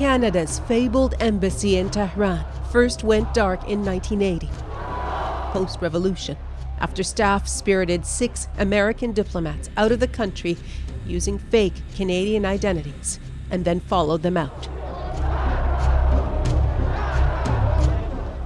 Canada's fabled embassy in Tehran first went dark in 1980, post-revolution, after staff spirited 6 American diplomats out of the country using fake Canadian identities and then followed them out.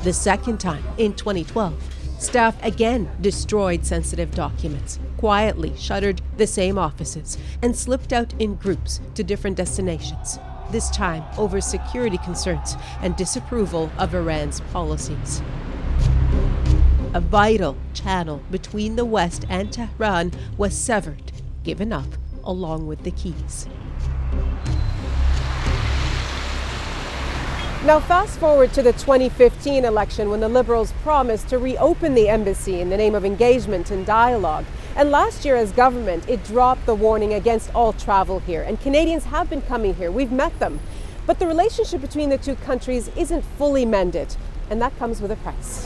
The second time, in 2012, staff again destroyed sensitive documents, quietly shuttered the same offices, and slipped out in groups to different destinations, this time over security concerns and disapproval of Iran's policies. A vital channel between the West and Tehran was severed, given up, along with the keys. Now fast forward to the 2015 election when the Liberals promised to reopen the embassy in the name of engagement and dialogue. And last year as government, it dropped the warning against all travel here. And Canadians have been coming here. We've met them. But the relationship between the two countries isn't fully mended. And that comes with a price.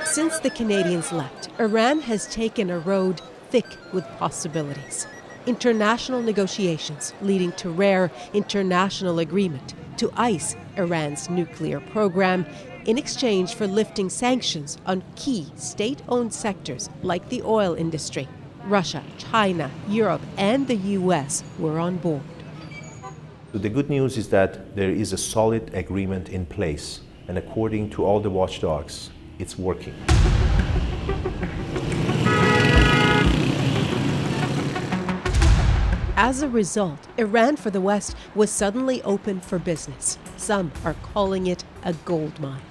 Since the Canadians left, Iran has taken a road thick with possibilities. International negotiations leading to rare international agreement to ice Iran's nuclear program in exchange for lifting sanctions on key state-owned sectors like the oil industry. Russia, China, Europe, and the US were on board. The good news is that there is a solid agreement in place, and according to all the watchdogs, it's working. As a result, Iran for the West was suddenly open for business. Some are calling it a gold mine.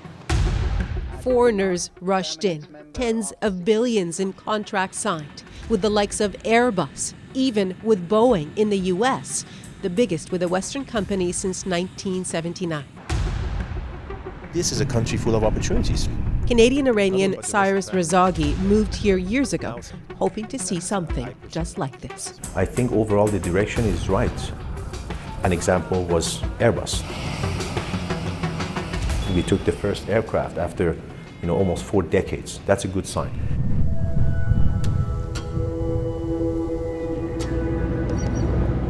Foreigners rushed in, tens of billions in contracts signed, with the likes of Airbus, even with Boeing in the US, the biggest with a Western company since 1979. This is a country full of opportunities. Canadian-Iranian Cyrus Razagi moved here years ago, hoping to see something just like this. I think overall the direction is right. An example was Airbus. We took the first aircraft after almost 4 decades. That's a good sign.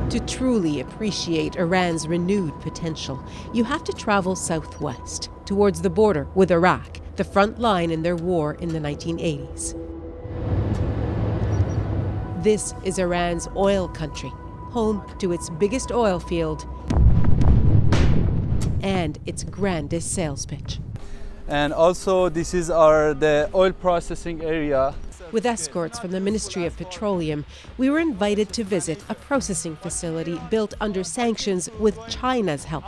To truly appreciate Iran's renewed potential, you have to travel southwest, towards the border with Iraq, the front line in their war in the 1980s. This is Iran's oil country, home to its biggest oil field and its grandest sales pitch. And also this is the oil processing area. With escorts from the Ministry of Petroleum, we were invited to visit a processing facility built under sanctions with China's help.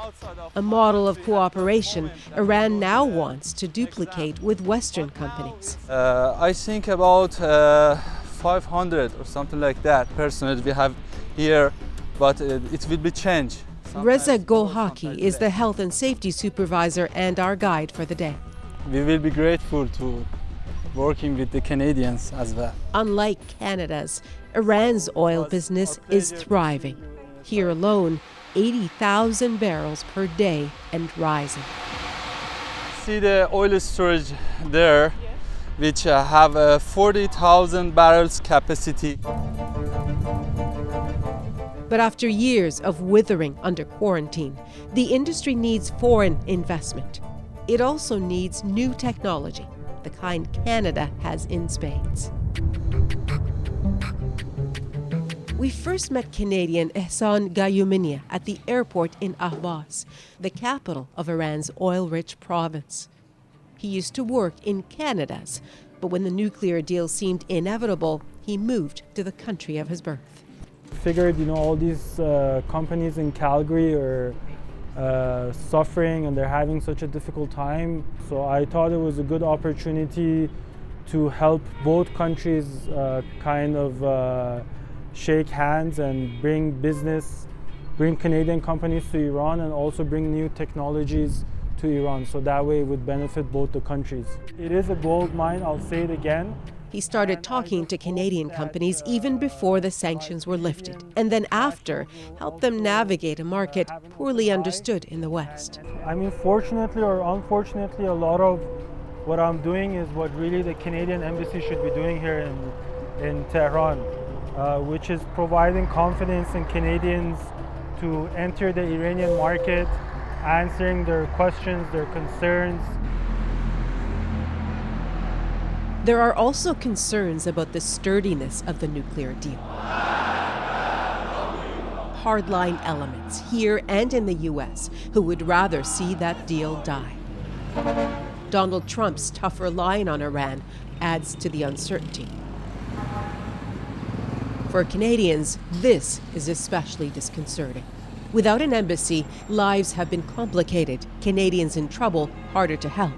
A model of cooperation Iran now wants to duplicate with Western companies. I think about 500 or something like that personnel we have here, but it will be changed. Reza Golhaki is the health and safety supervisor and our guide for the day. We will be grateful to working with the Canadians as well. Unlike Canada's, Iran's oil business is thriving. Here alone, 80,000 barrels per day and rising. See the oil storage there, which have a 40,000 barrels capacity. But after years of withering under quarantine, the industry needs foreign investment. It also needs new technology, the kind Canada has in spades. We first met Canadian Ehsan Gayuminiya at the airport in Ahvaz, the capital of Iran's oil-rich province. He used to work in Canada's, but when the nuclear deal seemed inevitable, he moved to the country of his birth. Figured, all these companies in Calgary are suffering and they're having such a difficult time. So I thought it was a good opportunity to help both countries shake hands and bring Canadian companies to Iran and also bring new technologies to Iran. So that way it would benefit both the countries. It is a gold mine, I'll say it again. He started talking to Canadian companies even before the sanctions were lifted, and then after, helped them navigate a market poorly understood in the West. I mean, fortunately or unfortunately, a lot of what I'm doing is what really the Canadian embassy should be doing here in Tehran. which is providing confidence in Canadians to enter the Iranian market, answering their questions, their concerns. There are also concerns about the sturdiness of the nuclear deal. Hardline elements here and in the US who would rather see that deal die. Donald Trump's tougher line on Iran adds to the uncertainty. For Canadians, this is especially disconcerting. Without an embassy, lives have been complicated, Canadians in trouble harder to help.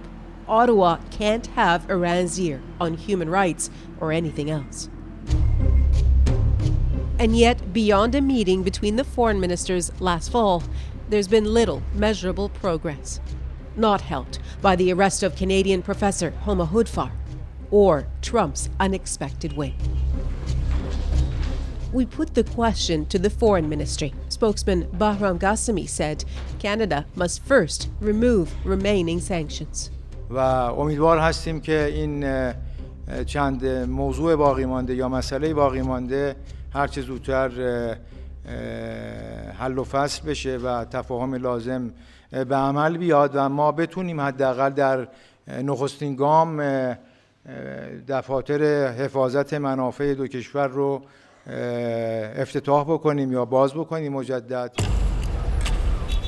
Ottawa can't have Iran's ear on human rights or anything else. And yet, beyond a meeting between the foreign ministers last fall, there's been little measurable progress. Not helped by the arrest of Canadian professor Homa Hoodfar or Trump's unexpected win. We put the question to the foreign ministry. Spokesman Bahram Ghassemi said Canada must first remove remaining sanctions. و امیدوار هستیم که این چند موضوع باقی مانده یا مسئله باقی مانده هر چه زودتر حل و فصل بشه و تفاهم لازم به عمل بیاد و ما بتونیم حداقل در نخستین گام دفاتر حفاظت منافع دو کشور رو افتتاح بکنیم یا باز بکنیم مجدد.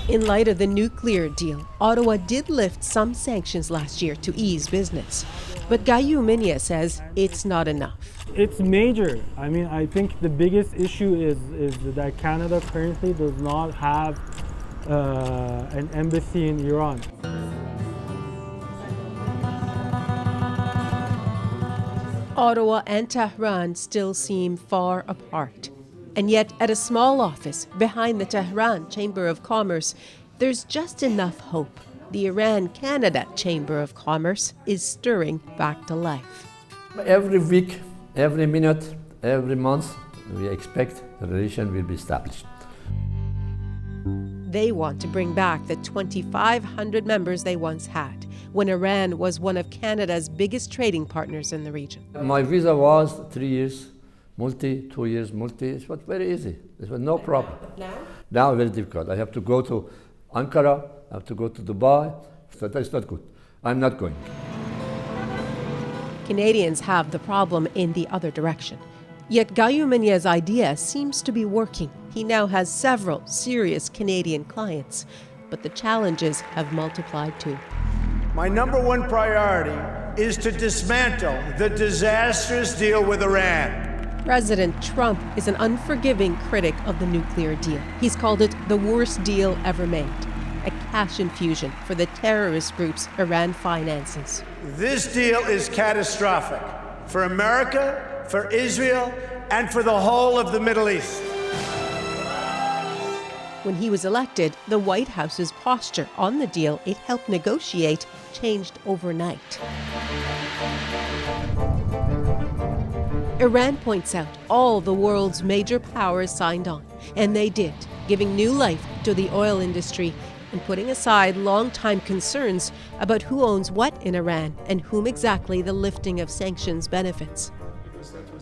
In light of the nuclear deal, Ottawa did lift some sanctions last year to ease business. But Gayu Minya says it's not enough. It's major. I mean, I think the biggest issue is that Canada currently does not have an embassy in Iran. Ottawa and Tehran still seem far apart. And yet, at a small office behind the Tehran Chamber of Commerce, there's just enough hope. The Iran-Canada Chamber of Commerce is stirring back to life. Every week, every minute, every month, we expect the relation will be established. They want to bring back the 2,500 members they once had, when Iran was one of Canada's biggest trading partners in the region. My visa was 3 years. 2 years, it was very easy. It was no problem. Now very difficult. I have to go to Ankara, I have to go to Dubai. So that's not good. I'm not going. Canadians have the problem in the other direction. Yet Gayu Minya's idea seems to be working. He now has several serious Canadian clients, but the challenges have multiplied too. My number one priority is to dismantle the disastrous deal with Iran. President Trump is an unforgiving critic of the nuclear deal. He's called it the worst deal ever made, a cash infusion for the terrorist groups Iran finances. This deal is catastrophic for America, for Israel, and for the whole of the Middle East. When he was elected, the White House's posture on the deal it helped negotiate changed overnight. Iran points out all the world's major powers signed on, and they did, giving new life to the oil industry and putting aside long-time concerns about who owns what in Iran and whom exactly the lifting of sanctions benefits.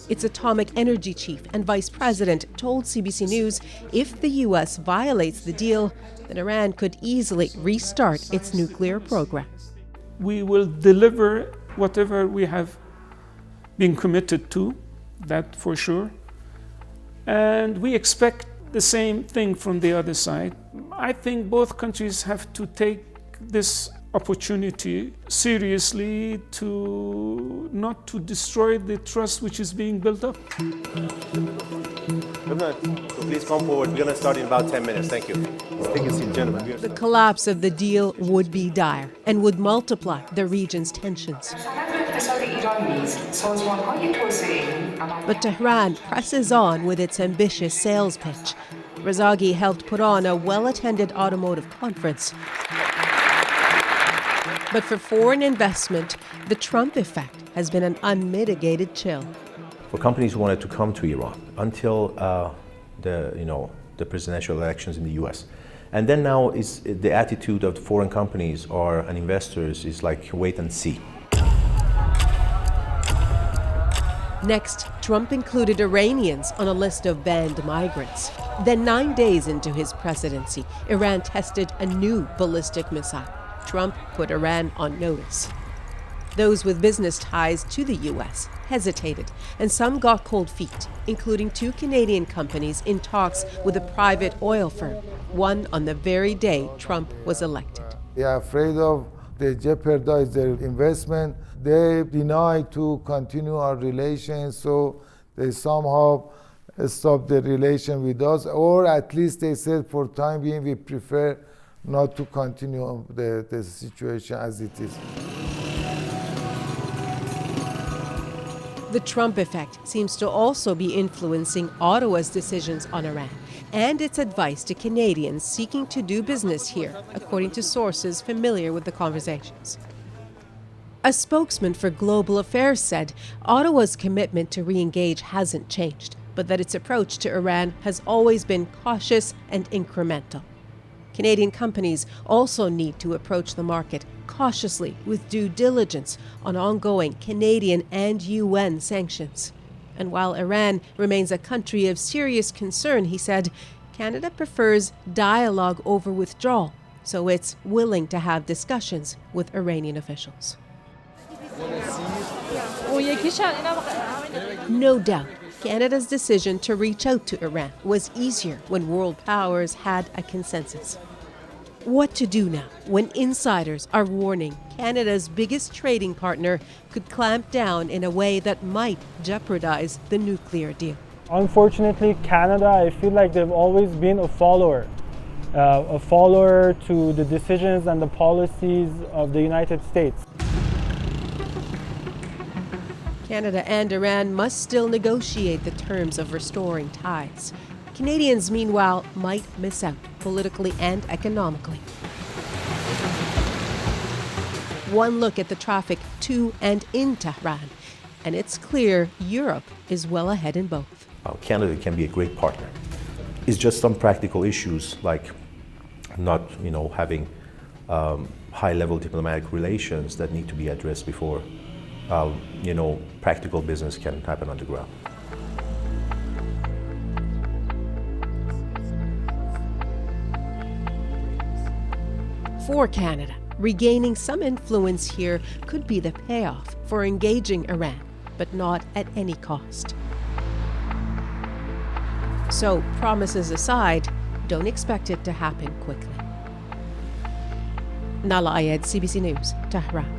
Its atomic energy chief and vice president told CBC News if the U.S. violates the deal, then Iran could easily restart its nuclear program. We will deliver whatever we have been committed to, that for sure. And we expect the same thing from the other side. I think both countries have to take this opportunity seriously to not to destroy the trust which is being built up. So please come forward. We're going to start in about 10 minutes. Thank you. Take a seat, gentlemen. The collapse of the deal would be dire and would multiply the region's tensions. But Tehran presses on with its ambitious sales pitch. Razagi helped put on a well-attended automotive conference. But for foreign investment, the Trump effect has been an unmitigated chill. For companies who wanted to come to Iran until the presidential elections in the U.S. And then now is the attitude of the foreign companies and investors is like wait and see. Next, Trump included Iranians on a list of banned migrants. Then 9 days into his presidency, Iran tested a new ballistic missile. Trump put Iran on notice. Those with business ties to the U.S. hesitated, and some got cold feet, including 2 Canadian companies in talks with a private oil firm, one on the very day Trump was elected. They are afraid of they jeopardize their investment. They deny to continue our relations, so they somehow stop the relation with us, or at least they said for time being we prefer not to continue the situation as it is. The Trump effect seems to also be influencing Ottawa's decisions on Iran and its advice to Canadians seeking to do business here, according to sources familiar with the conversations. A spokesman for global affairs said Ottawa's commitment to re-engage hasn't changed, but that its approach to Iran has always been cautious and incremental. Canadian companies also need to approach the market cautiously with due diligence on ongoing Canadian and UN sanctions. And while Iran remains a country of serious concern, he said, Canada prefers dialogue over withdrawal, so it's willing to have discussions with Iranian officials. No doubt, Canada's decision to reach out to Iran was easier when world powers had a consensus. What to do now when insiders are warning Canada's biggest trading partner could clamp down in a way that might jeopardize the nuclear deal? Unfortunately, Canada, I feel like they've always been a follower to the decisions and the policies of the United States. Canada and Iran must still negotiate the terms of restoring ties. Canadians, meanwhile, might miss out politically and economically. One look at the traffic to and in Tehran, and it's clear Europe is well ahead in both. Canada can be a great partner. It's just some practical issues like not, having high-level diplomatic relations that need to be addressed before, practical business can happen on the ground. For Canada, regaining some influence here could be the payoff for engaging Iran, but not at any cost. So, promises aside, don't expect it to happen quickly. Nala Ayed, CBC News, Tehran.